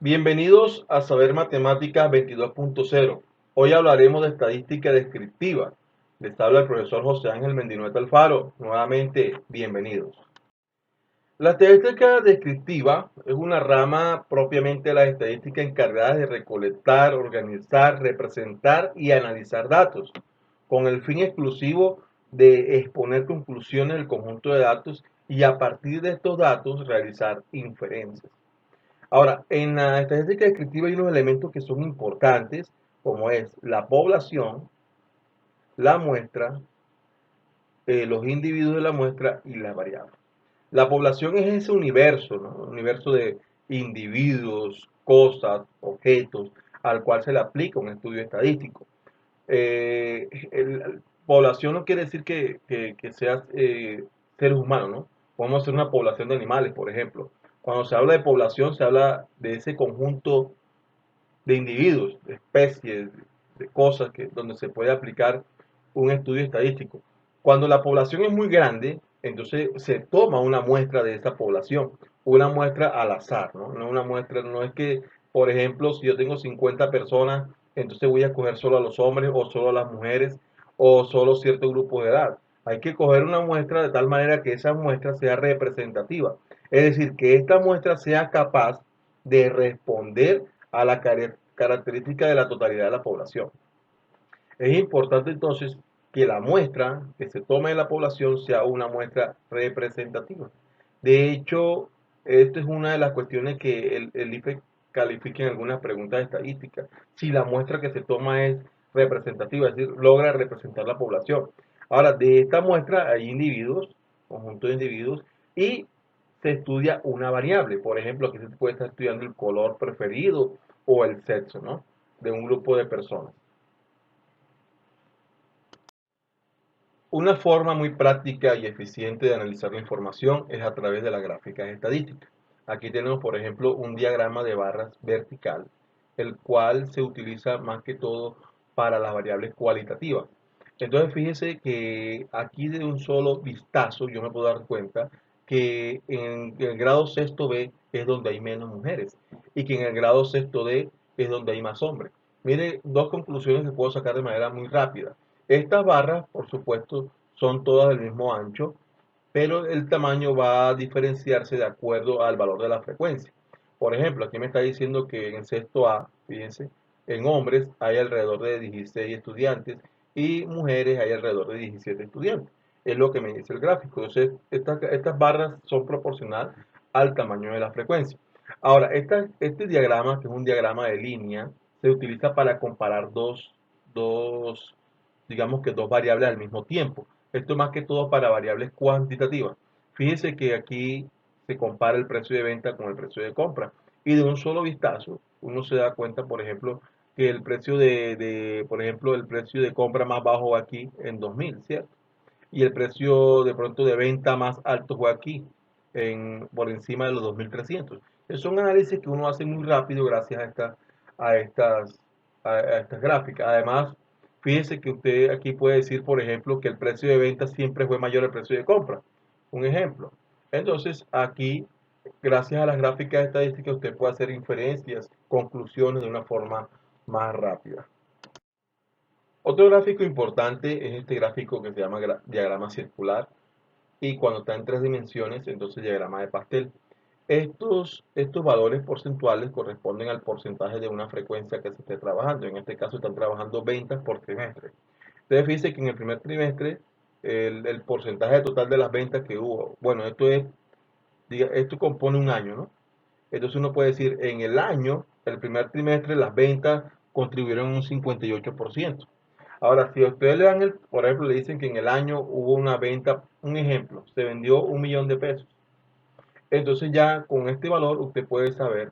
Bienvenidos a Saber Matemáticas 22.0. Hoy hablaremos de estadística descriptiva. Les habla el profesor José Ángel Mendinueta Alfaro. Nuevamente, bienvenidos. La estadística descriptiva es una rama propiamente de la estadística encargada de recolectar, organizar, representar y analizar datos, con el fin exclusivo de exponer conclusiones del conjunto de datos y a partir de estos datos realizar inferencias. Ahora, en la estadística descriptiva hay unos elementos que son importantes, como es la población, la muestra, los individuos de la muestra y la variable. La población es ese universo, ¿no? Un universo de individuos, cosas, objetos, al cual se le aplica un estudio estadístico. Población no quiere decir que seas seres humanos, ¿no? Podemos ser una población de animales, por ejemplo. Cuando se habla de población, se habla de ese conjunto de individuos, de especies, de cosas donde se puede aplicar un estudio estadístico. Cuando la población es muy grande, entonces se toma una muestra de esa población, una muestra al azar, ¿no? No una muestra, no es que, por ejemplo, si yo tengo 50 personas, entonces voy a escoger solo a los hombres o solo a las mujeres o solo cierto grupo de edad. Hay que coger una muestra de tal manera que esa muestra sea representativa. Es decir, que esta muestra sea capaz de responder a la característica de la totalidad de la población. Es importante entonces que la muestra que se tome de la población sea una muestra representativa. De hecho, esta es una de las cuestiones que el IFE califica en algunas preguntas estadísticas. Si la muestra que se toma es representativa, es decir, logra representar la población. Ahora, de esta muestra hay individuos, conjunto de individuos, y se estudia una variable. Por ejemplo, aquí se puede estar estudiando el color preferido o el sexo, ¿no? De un grupo de personas. Una forma muy práctica y eficiente de analizar la información es a través de las gráficas estadísticas. Aquí tenemos, por ejemplo, un diagrama de barras vertical, el cual se utiliza más que todo para las variables cualitativas. Entonces, fíjese que aquí de un solo vistazo yo me puedo dar cuenta que en el grado sexto B es donde hay menos mujeres y que en el grado sexto D es donde hay más hombres. Mire, dos conclusiones que puedo sacar de manera muy rápida. Estas barras, por supuesto, son todas del mismo ancho, pero el tamaño va a diferenciarse de acuerdo al valor de la frecuencia. Por ejemplo, aquí me está diciendo que en sexto A, fíjense, en hombres hay alrededor de 16 estudiantes y mujeres hay alrededor de 17 estudiantes. Es lo que me dice el gráfico. Entonces, estas barras son proporcionales al tamaño de la frecuencia. Ahora, este diagrama, que es un diagrama de línea, se utiliza para comparar digamos que dos variables al mismo tiempo. Esto más que todo para variables cuantitativas. Fíjense que aquí se compara el precio de venta con el precio de compra. Y de un solo vistazo, uno se da cuenta, por ejemplo, que el precio por ejemplo, el precio de compra más bajo va aquí en 2000, ¿cierto? Y el precio de pronto de venta más alto fue aquí, por encima de los 2300. Son análisis que uno hace muy rápido gracias a estas, a estas gráficas. Además, fíjese que usted aquí puede decir, por ejemplo, que el precio de venta siempre fue mayor al precio de compra. Un ejemplo. Entonces, aquí, gracias a las gráficas estadísticas, usted puede hacer inferencias, conclusiones de una forma más rápida. Otro gráfico importante es este gráfico que se llama diagrama circular y cuando está en tres dimensiones, entonces diagrama de pastel. Estos valores porcentuales corresponden al porcentaje de una frecuencia que se esté trabajando. En este caso están trabajando ventas por trimestre. Ustedes fíjense que en el primer trimestre el porcentaje total de las ventas que hubo, bueno, esto compone un año, ¿no? Entonces uno puede decir, en el año, el primer trimestre, las ventas contribuyeron un 58%. Ahora, si a ustedes le dan por ejemplo, le dicen que en el año hubo una venta, un ejemplo, se vendió 1.000.000 de pesos. Entonces ya con este valor usted puede saber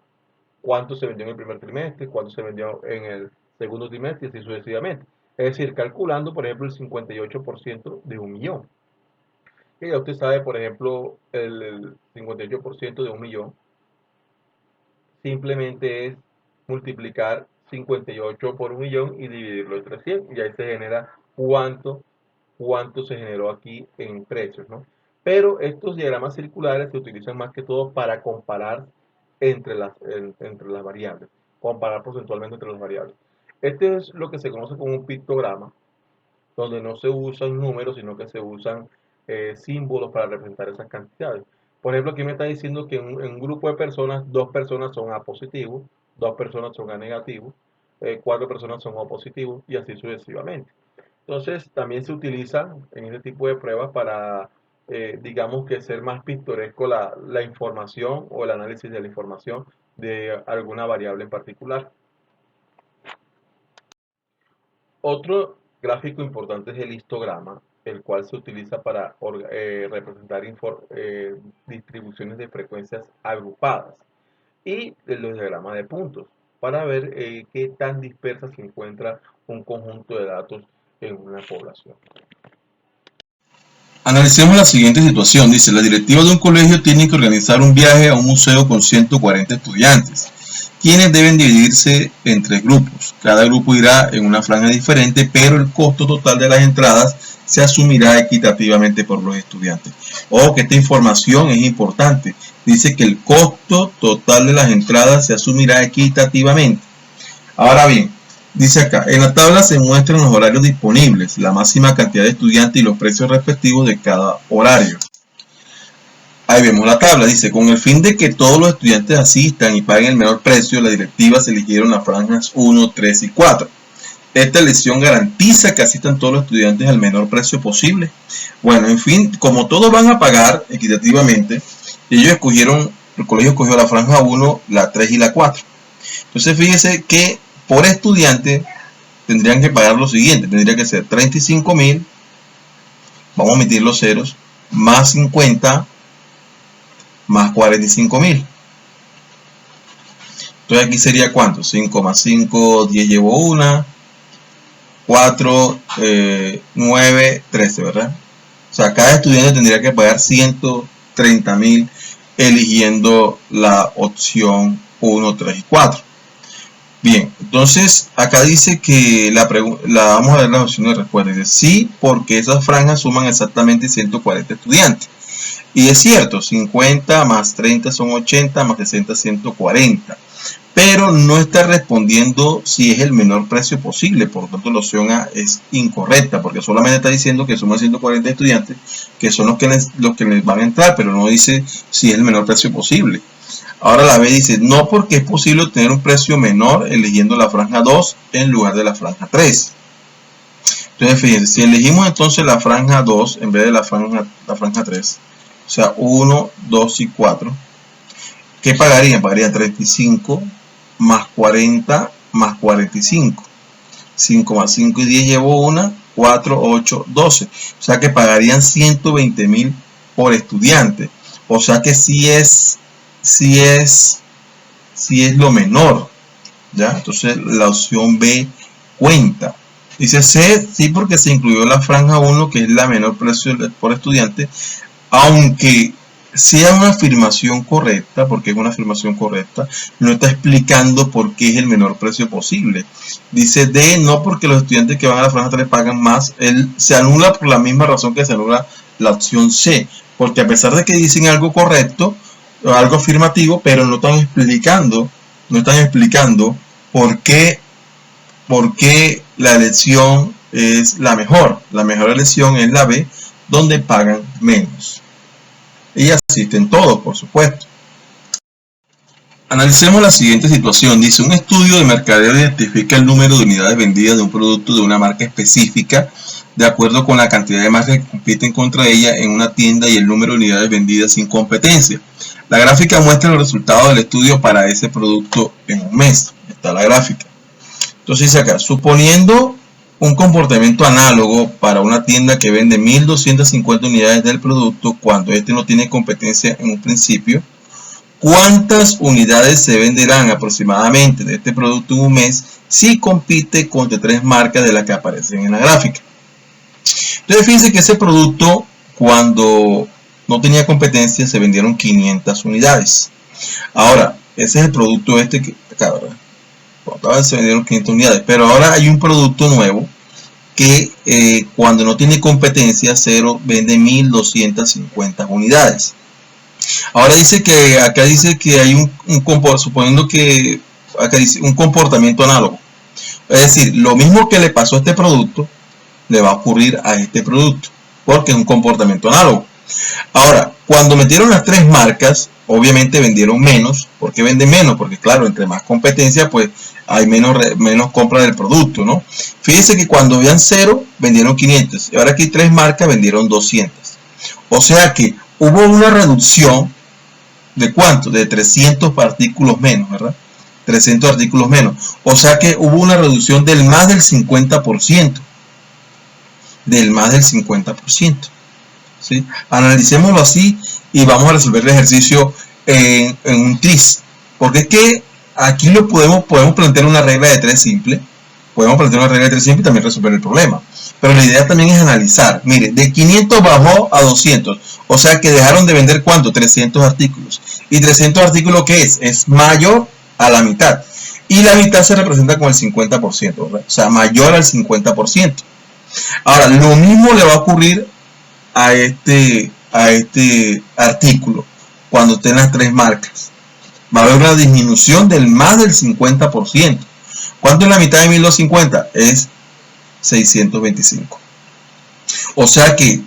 cuánto se vendió en el primer trimestre, cuánto se vendió en el segundo trimestre y así sucesivamente. Es decir, calculando, por ejemplo, el 58% de 1.000.000. Y ya usted sabe, por ejemplo, el 58% de 1.000.000 simplemente es multiplicar 58 por 1.000.000 y dividirlo entre 100 y ahí se genera cuánto se generó aquí en precios, ¿no? Pero estos diagramas circulares se utilizan más que todo para comparar entre las variables, comparar porcentualmente entre las variables. Este es lo que se conoce como un pictograma, donde no se usan números, sino que se usan símbolos para representar esas cantidades. Por ejemplo, aquí me está diciendo que en un grupo de personas, 2 personas son A positivos, 2 personas son A negativos, 4 personas son O positivos y así sucesivamente. Entonces, también se utiliza en este tipo de pruebas para, digamos que ser más pintoresco la información o el análisis de la información de alguna variable en particular. Otro gráfico importante es el histograma, el cual se utiliza para representar distribuciones de frecuencias agrupadas, y los diagramas de puntos, para ver qué tan dispersa se encuentra un conjunto de datos en una población. Analicemos la siguiente situación. Dice, la directiva de un colegio tiene que organizar un viaje a un museo con 140 estudiantes, quienes deben dividirse en 3 grupos. Cada grupo irá en una franja diferente, pero el costo total de las entradas se asumirá equitativamente por los estudiantes. Ojo que esta información es importante. Dice que el costo total de las entradas se asumirá equitativamente. Ahora bien, dice acá, en la tabla se muestran los horarios disponibles, la máxima cantidad de estudiantes y los precios respectivos de cada horario. Ahí vemos la tabla, dice, con el fin de que todos los estudiantes asistan y paguen el menor precio, las directivas eligieron las franjas 1, 3 y 4. Esta elección garantiza que asistan todos los estudiantes al menor precio posible. Bueno, en fin, como todos van a pagar equitativamente, el colegio escogió la franja 1, la 3 y la 4. Entonces fíjese que por estudiante tendrían que pagar lo siguiente, tendría que ser 35.000, vamos a omitir los ceros, más 50, más 45.000. Entonces aquí sería ¿cuánto? 5 más 5, 10 llevo 1, 4, 9, 13, ¿verdad? O sea, cada estudiante tendría que pagar 130.000 eligiendo la opción 1, 3 y 4. Bien, entonces acá dice que vamos a ver las opciones de respuesta. Dice sí, porque esas franjas suman exactamente 140 estudiantes. Y es cierto, 50 más 30 son 80, más 60, 140. Pero no está respondiendo si es el menor precio posible. Por lo tanto, la opción A es incorrecta, porque solamente está diciendo que suman 140 estudiantes, que son los que les van a entrar, pero no dice si es el menor precio posible. Ahora la B dice, no, porque es posible obtener un precio menor eligiendo la franja 2 en lugar de la franja 3. Entonces fíjense, si elegimos entonces la franja 2 en vez de la franja 3, o sea 1, 2 y 4, ¿qué pagarían? Pagarían 35 más 40 más 45. 5 más 5 y 10 llevo 1, 4, 8, 12. O sea que pagarían 120.000 por estudiante. O sea que sí es lo menor, ¿ya? Entonces la opción B cuenta. Dice C, sí, porque se incluyó la franja 1, que es la menor precio por estudiante, aunque sea una afirmación correcta, porque es una afirmación correcta, no está explicando por qué es el menor precio posible. Dice D, no, porque los estudiantes que van a la franja 3 pagan más. Se anula por la misma razón que se anula la opción C, porque a pesar de que dicen algo correcto, algo afirmativo, pero no están explicando por qué la elección es la mejor. La mejor elección es la B, donde pagan menos. Y asisten todos, por supuesto. Analicemos la siguiente situación. Dice, un estudio de mercadeo identifica el número de unidades vendidas de un producto de una marca específica de acuerdo con la cantidad de marcas que compiten contra ella en una tienda y el número de unidades vendidas sin competencia. La gráfica muestra los resultados del estudio para ese producto en un mes. Está la gráfica. Entonces dice acá, suponiendo un comportamiento análogo para una tienda que vende 1.250 unidades del producto cuando este no tiene competencia en un principio, ¿cuántas unidades se venderán aproximadamente de este producto en un mes si compite contra 3 marcas de las que aparecen en la gráfica? Entonces fíjense que ese producto, cuando no tenía competencia, se vendieron 500 unidades. Ahora, ese es el producto que acá, ¿verdad? Cuando se vendieron 500 unidades, pero ahora hay un producto nuevo que cuando no tiene competencia, Cero vende 1.250 unidades. Ahora dice que, acá dice que hay suponiendo que acá dice un comportamiento análogo. Es decir, lo mismo que le pasó a este producto, le va a ocurrir a este producto, porque es un comportamiento análogo. Ahora, cuando metieron las tres marcas, obviamente vendieron menos. ¿Por qué venden menos? Porque claro, entre más competencia, pues hay menos compra del producto, ¿no? Fíjense que cuando habían 0, vendieron 500. Y ahora aquí tres marcas vendieron 200. O sea que hubo una reducción de ¿cuánto? De 300 artículos menos, ¿verdad? 300 artículos menos. O sea que hubo una reducción del más del 50%. Del más del 50%. ¿Sí? Analicémoslo así y vamos a resolver el ejercicio en un tris. Porque es que aquí lo podemos plantear una regla de 3 simple. Podemos plantear una regla de 3 simple y también resolver el problema. Pero la idea también es analizar. Mire, de 500 bajó a 200. O sea que dejaron de vender ¿cuánto? 300 artículos. ¿Y 300 artículos qué es? Es mayor a la mitad. Y la mitad se representa con el 50%, ¿verdad? O sea, mayor al 50%. Ahora, lo mismo le va a ocurrir a este artículo cuando estén las tres marcas. Va a haber una disminución del más del 50%. ¿Cuánto es la mitad de 1250? Es 625. O sea que,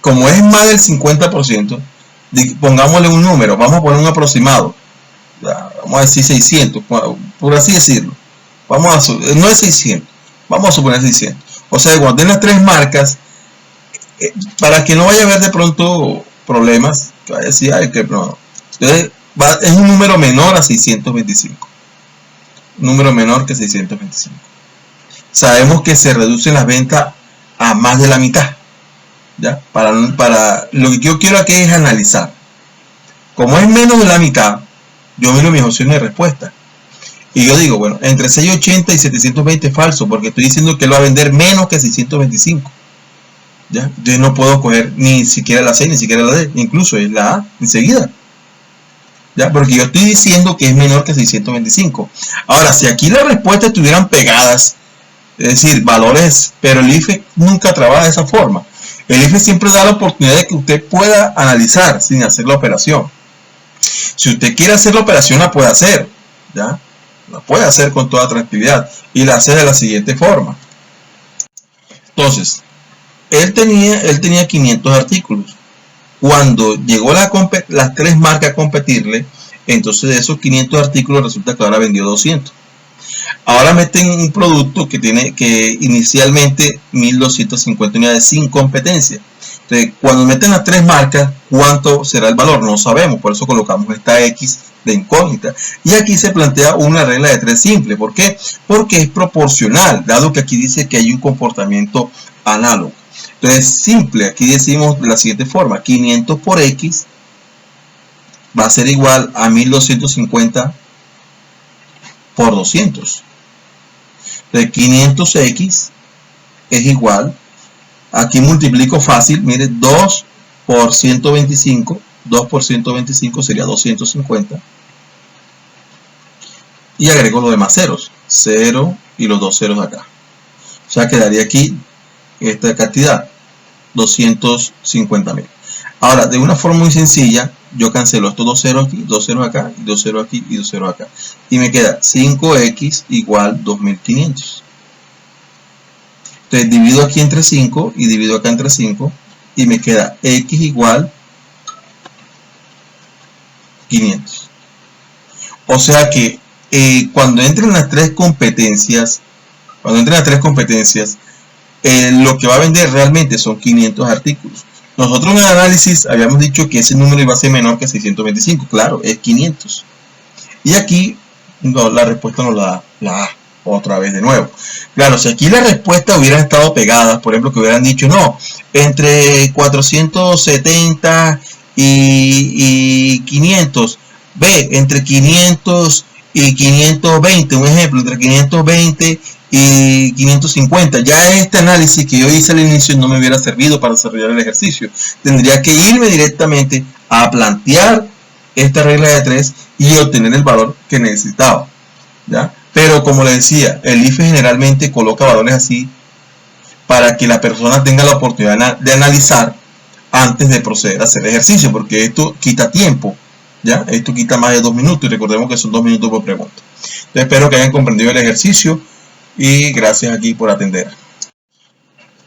como es más del 50%, pongámosle un número, vamos a poner un aproximado. Vamos a decir 600, por así decirlo. No es 600, vamos a suponer 600. O sea, cuando estén las tres marcas, para que no vaya a haber de pronto problemas, que vaya a decir, ay, que no. Entonces, es un número menor a 625. Un número menor que 625. Sabemos que se reducen las ventas a más de la mitad. ¿Ya? Para lo que yo quiero aquí es analizar. Como es menos de la mitad, yo miro mis opciones de respuesta. Y yo digo, bueno, entre 680 y 720 es falso, porque estoy diciendo que él va a vender menos que 625. ¿Ya? Yo no puedo coger ni siquiera la C, ni siquiera la D, incluso es la A enseguida. ¿Ya? Porque yo estoy diciendo que es menor que 625. Ahora, si aquí las respuestas estuvieran pegadas, es decir, valores, pero el IFE nunca trabaja de esa forma. El IFE siempre da la oportunidad de que usted pueda analizar sin hacer la operación. Si usted quiere hacer la operación, la puede hacer. ¿Ya? La puede hacer con toda tranquilidad. Y la hace de la siguiente forma. Entonces, él tenía 500 artículos. Cuando llegó las tres marcas a competirle, entonces de esos 500 artículos resulta que ahora vendió 200. Ahora meten un producto que tiene inicialmente 1250 unidades sin competencia. Entonces, cuando meten las tres marcas, ¿cuánto será el valor? No sabemos, por eso colocamos esta X de incógnita. Y aquí se plantea una regla de 3 simple. ¿Por qué? Porque es proporcional, dado que aquí dice que hay un comportamiento análogo. Entonces, simple, aquí decimos de la siguiente forma: 500 por X va a ser igual a 1250 por 200. Entonces, 500X es igual, aquí multiplico fácil, mire, 2 por 125, 2 por 125 sería 250. Y agrego los demás ceros, 0 y los dos ceros acá. O sea, quedaría aquí esta cantidad, 250.000. Ahora, de una forma muy sencilla, yo cancelo estos dos ceros aquí, dos ceros acá, y dos ceros aquí, y dos ceros acá. Y me queda 5X igual 2500. Entonces divido aquí entre 5 y divido acá entre 5. Y me queda X igual 500. O sea que cuando entren las tres competencias, lo que va a vender realmente son 500 artículos. Nosotros en el análisis habíamos dicho que ese número iba a ser menor que 625. Claro, es 500. Y aquí no, la respuesta nos la da la A. Otra vez de nuevo. Claro, si aquí las respuestas hubieran estado pegadas, por ejemplo, que hubieran dicho, no, entre 470 y 500, B, entre 500 y 520, un ejemplo, entre 520 y 550. Ya este análisis que yo hice al inicio no me hubiera servido para desarrollar el ejercicio. Tendría que irme directamente a plantear esta regla de 3 y obtener el valor que necesitaba. ¿Ya? Pero como les decía, el IFE generalmente coloca valores así para que la persona tenga la oportunidad de analizar antes de proceder a hacer ejercicio, porque esto quita tiempo, ¿ya? Esto quita más de 2 minutos y recordemos que son 2 minutos por pregunta. Yo espero que hayan comprendido el ejercicio y gracias aquí por atender.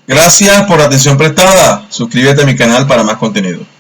Gracias por la atención prestada. Suscríbete a mi canal para más contenido.